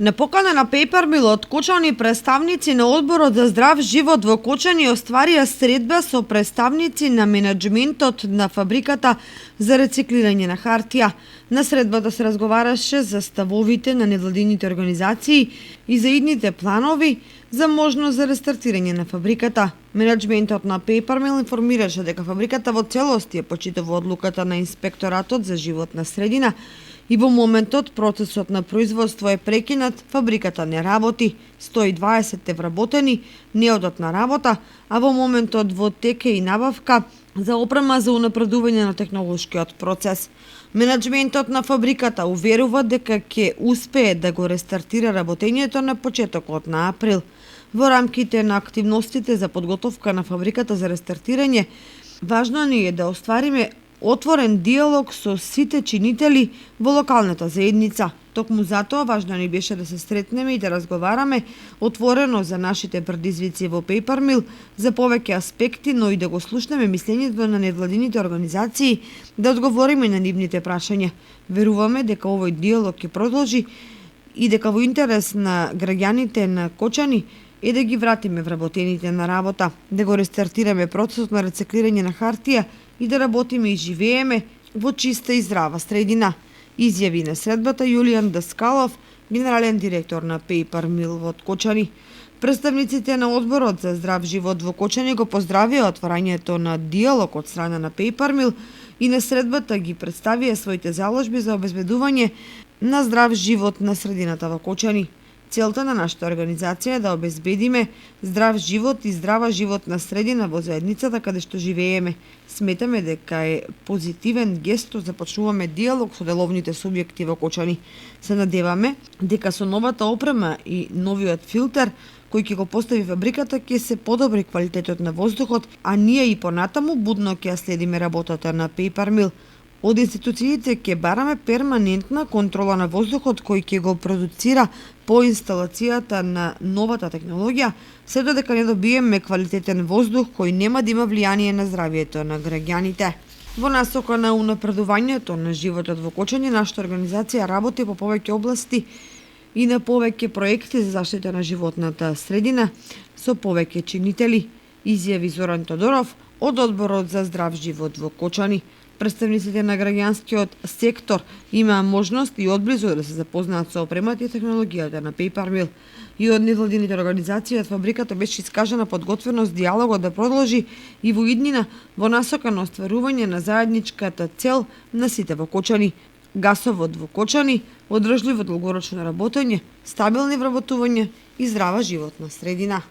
На покана на Papermill од Кочани, представници на Одборот за здрав живот во Кочани остварија средба со представници на менаџментот на фабриката за рециклирање на хартија. На средбата се разговараше за ставовите на невладините организации и за идните планови за можност за рестартирање на фабриката. Менаџментот на Papermill информираше дека фабриката во целост ја почитува одлуката на инспекторатот за животна средина и во моментот процесот на производство е прекинат, фабриката не работи, 120 е вработени, не одат на работа, а во моментот во тек е и набавка за опрема за унапредување на технолошкиот процес. Менаџментот на фабриката уверува дека ќе успее да го рестартира работењето на почетокот на април. Во рамките на активностите за подготовка на фабриката за рестартирање, важно ни е да оствариме отворен диалог со сите чинители во локалната заедница. Токму затоа важно ни беше да се сретнеме и да разговараме отворено за нашите предизвици во Papermill, за повеќе аспекти, но и да го слушнеме мислењето на невладините организации, да одговориме на нивните прашања. Веруваме дека овој диалог ќе продолжи и дека во интерес на граѓаните на Кочани е да ги вратиме вработените на работа, да го рестартираме процесот на рециклирање на хартија и да работиме и живееме во чиста и здрава средина, изјави на средбата Јулијан Даскалов, генерален директор на Papermill во Кочани. Представниците на Одборот за здрав живот во Кочани го поздравија отварањето на диалог од страна на Papermill и на средбата ги представија своите заложби за обезбедување на здрав живот на средината во Кочани. Целта на нашата организација е да обезбедиме здрав живот и здрава животна средина во заедницата каде што живееме. Сметаме дека е позитивен гест што започнуваме диалог со деловните субјекти во Кочани. Се надеваме дека со новата опрема и новиот филтер кој ќе го постави фабриката ќе се подобри квалитетот на воздухот, а ние и понатаму будно ќе ја следиме работата на Papermill. Од институциите ќе бараме перманентна контрола на воздухот кој ќе го продуцира по инсталацијата на новата технологија, се додека не добиеме квалитетен воздух кој нема да има влијание на здравието на граѓаните. Во насока на унапредувањето на животот во Кочани, нашата организација работи по повеќе области и на повеќе проекти за заштита на животната средина со повеќе чинители, изјави Зоран Тодоров од Одборот за здрав живот во Кочани. Представниците на граѓанскиот сектор имаа можност и одблизу да се запознаат со опремата и технологијата на Papermill. И од невладините организации од фабриката беше искажана подготвеност диалогот да продолжи и во иднина во насока на остварување на заедничката цел на сите во Кочани. Гасовод во Кочани, одржливо долгорочно работење, стабилни вработување и здрава животна средина.